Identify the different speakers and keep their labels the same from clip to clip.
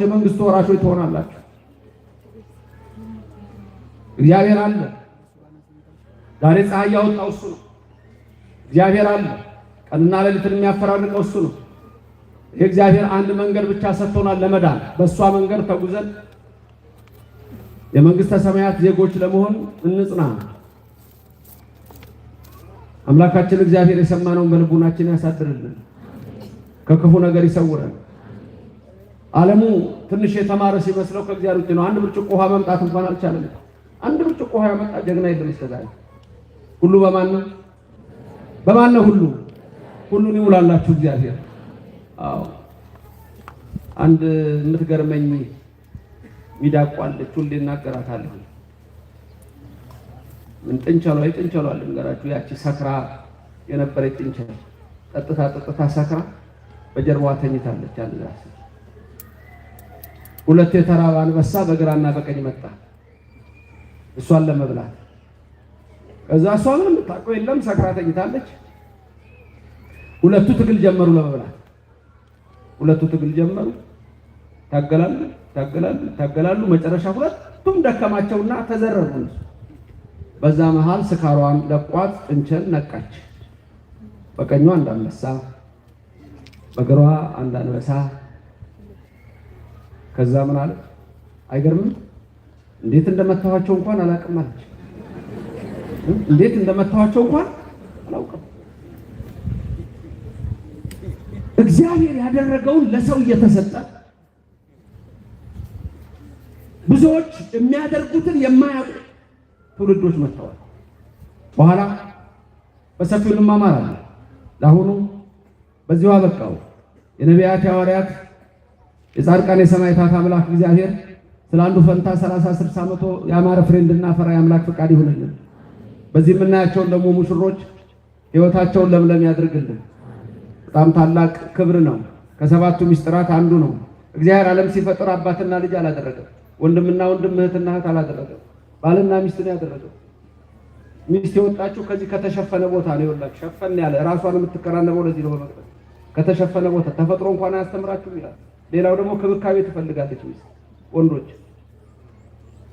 Speaker 1: የመንግስቱ ወራሾች ትሆናላችሁ። እግዚአብሔር አለ። ዛሬ ፀሐይ ያወጣው እሱ ነው። እግዚአብሔር አለ። ቀንና ሌሊትን የሚያፈራርቀው እሱ ነው። የእግዚአብሔር አንድ መንገድ ብቻ ሰጥቶናል ለመዳን። በእሷ መንገድ ተጉዘን የመንግስተ ሰማያት ዜጎች ለመሆን እንጽና። አምላካችን እግዚአብሔር የሰማነውን በልቡናችን ያሳድርልን፣ ከክፉ ነገር ይሰውረን። ዓለሙ ትንሽ የተማረ ሲመስለው ከእግዚአብሔር ውጭ ነው። አንድ ብርጭቆ ውሃ መምጣት እንኳን አልቻለም። አንድ ብርጭቆ ውሃ ያመጣ ጀግና የለም እስከዛሬ። ሁሉ በማን ነው? ሁሉን ይሙላላችሁ እግዚአብሔር። አዎ አንድ የምትገርመኝ ሚዳቋ አለች፣ ሁሌ እናገራታለሁ። ምን ጥንቸሏ ልንገራችሁ። ያቺ ሰክራ የነበረች ጥንቸል ጠጥታ ሰክራ በጀርባዋ ተኝታለች። አንድ ራስ ሁለት የተራበ አንበሳ በግራና በቀኝ መጣ እሷን ለመብላት። ከዛ እሷ ምንም ታውቀው የለም ሰክራ ተኝታለች። ሁለቱ ትግል ጀመሩ ለመብላት። ታገላሉ። መጨረሻ ሁለቱም ደከማቸውና ተዘረሩ። በዛ መሃል ስካሯን ለቋት ጥንቸል ነቃች። በቀኟ አንድ አንበሳ፣ በግሯ አንድ አንበሳ። ከዛ ምን አለ? አይገርምም? እንዴት እንደመታኋቸው እንኳን አላውቅም አለች። እንዴት እንደመታኋቸው እንኳን አላውቅም። እግዚአብሔር ያደረገውን ለሰው እየተሰጠ ብዙዎች የሚያደርጉትን የማያውቁ ትውልዶች መጥተዋል። በኋላ በሰፊው እንማማራለን። ለአሁኑ በዚሁ አበቃው። የነቢያት የሐዋርያት የጻድቃን የሰማዕታት አምላክ እግዚአብሔር ስለ አንዱ ፈንታ 30 60 መቶ ያማረ ፍሬ እንድናፈራ የአምላክ ፈቃድ ይሁንልን። በዚህ የምናያቸውን ደግሞ ሙሽሮች ሕይወታቸውን ለምለም ያድርግልን። በጣም ታላቅ ክብር ነው። ከሰባቱ ምስጢራት አንዱ ነው። እግዚአብሔር ዓለም ሲፈጥር አባትና ልጅ አላደረገም። ወንድምና ወንድም እህትና እህት አላደረገም። ባልና ሚስትን ያደረገው። ሚስት የወጣችው ከዚህ ከተሸፈነ ቦታ ነው። ይወላችሁ ሸፈን ያለ ራሷን የምትከራነበው ለዚህ ነው። በመቅደስ ከተሸፈነ ቦታ ተፈጥሮ እንኳን አያስተምራችሁም ይላል። ሌላው ደግሞ ክብካቤ ትፈልጋለች። ሚስት ወንዶች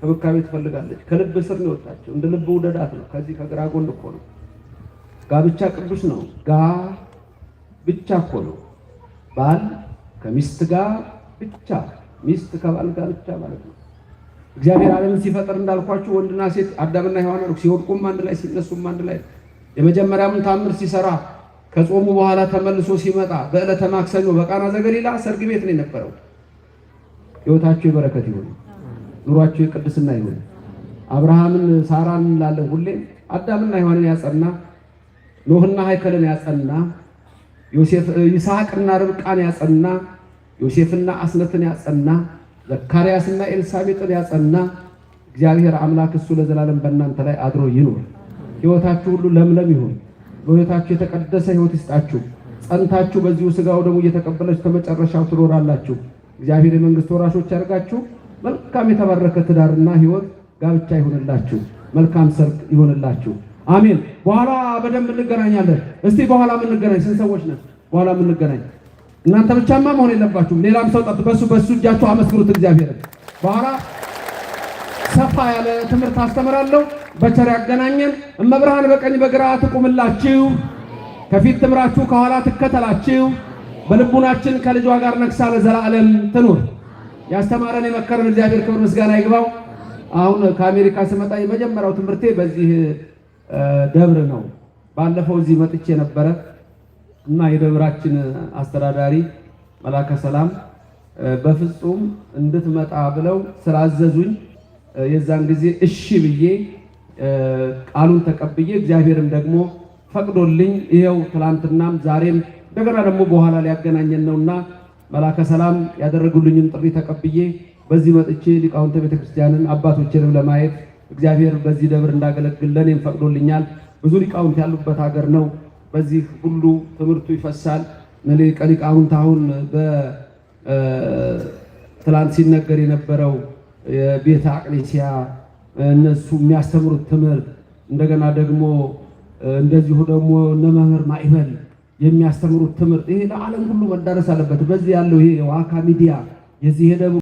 Speaker 1: ክብካቤ ትፈልጋለች። ከልብ ስር ነው የወጣችው። እንደ ልብ ውደዳት ነው። ከዚህ ከግራ ጎን እኮ ነው። ጋብቻ ቅዱስ ነው። ብቻ እኮ ነው። ባል ከሚስት ጋር ብቻ፣ ሚስት ከባል ጋር ብቻ ማለት ነው። እግዚአብሔር ዓለምን ሲፈጥር እንዳልኳችሁ ወንድና ሴት አዳምና ሔዋን ሲወድቁም አንድ ላይ ሲነሱም አንድ ላይ። የመጀመሪያውን ታምር ሲሰራ ከጾሙ በኋላ ተመልሶ ሲመጣ በዕለተ ማክሰኞ በቃና ዘገሊላ ሰርግ ቤት ነው የነበረው። ሕይወታችሁ የበረከት ይሁን፣ ኑሯችሁ የቅድስና ይሁን። አብርሃምን ሳራን እንላለን ሁሌ። አዳምና ሔዋንን ያጸና፣ ኖህና ሃይከልን ያጸና፣ ይስሐቅና ርብቃን ያጸና፣ ዮሴፍና አስነትን ያጸና፣ ዘካርያስና ኤልሳቤጥን ያጸና እግዚአብሔር አምላክ እሱ ለዘላለም በእናንተ ላይ አድሮ ይኑር። ሕይወታችሁ ሁሉ ለምለም ይሁን። በሕይወታችሁ የተቀደሰ ሕይወት ይስጣችሁ። ጸንታችሁ በዚሁ ሥጋው ደግሞ እየተቀበላችሁ ከመጨረሻው ትኖራላችሁ። እግዚአብሔር የመንግስት ወራሾች ያድርጋችሁ። መልካም የተባረከ ትዳርና ሕይወት ጋብቻ ይሁንላችሁ። መልካም ሰርግ ይሁንላችሁ። አሜን። በኋላ በደንብ እንገናኛለን። እስቲ በኋላ እንገናኝ። ስንት ሰዎች ነን? በኋላ እንገናኝ። እናንተ ብቻማ መሆን የለባችሁም። ሌላም ሰው ጠጥ በሱ እጃችሁ አመስግኑት እግዚአብሔርን። በኋላ ሰፋ ያለ ትምህርት አስተምራለሁ። በቸር ያገናኘን። እመብርሃን በቀኝ በግራ ትቁምላችሁ፣ ከፊት ትምራችሁ፣ ከኋላ ትከተላችሁ። በልቡናችን ከልጇ ጋር ነግሳ ለዘላለም ትኑር። ያስተማረን የመከረን እግዚአብሔር ክብር ምስጋና ይግባው። አሁን ከአሜሪካ ስመጣ የመጀመሪያው ትምህርቴ በዚህ ደብር ነው። ባለፈው እዚህ መጥቼ ነበረ እና የደብራችን አስተዳዳሪ መላከ ሰላም በፍጹም እንድትመጣ ብለው ስላዘዙኝ የዛን ጊዜ እሺ ብዬ ቃሉን ተቀብዬ እግዚአብሔርም ደግሞ ፈቅዶልኝ ይሄው ትላንትናም ዛሬም እንደገና ደግሞ በኋላ ሊያገናኘን ነውና መላከ ሰላም ያደረጉልኝን ጥሪ ተቀብዬ በዚህ መጥቼ ሊቃውንተ ቤተክርስቲያንን አባቶችንም ለማየት እግዚአብሔር በዚህ ደብር እንዳገለግል ለኔም ፈቅዶልኛል። ብዙ ሊቃውንት ያሉበት ሀገር ነው። በዚህ ሁሉ ትምህርቱ ይፈሳል። ሊቃውንት አሁን በትላንት ሲነገር የነበረው የቤተ አቅሌሲያ እነሱ የሚያስተምሩት ትምህርት እንደገና ደግሞ እንደዚሁ ደግሞ እነ መምህር ማዕበል የሚያስተምሩት ትምህርት ይሄ ለዓለም ሁሉ መዳረስ አለበት። በዚህ ያለው ይሄ ዋካ ሚዲያ የዚህ የደቡብ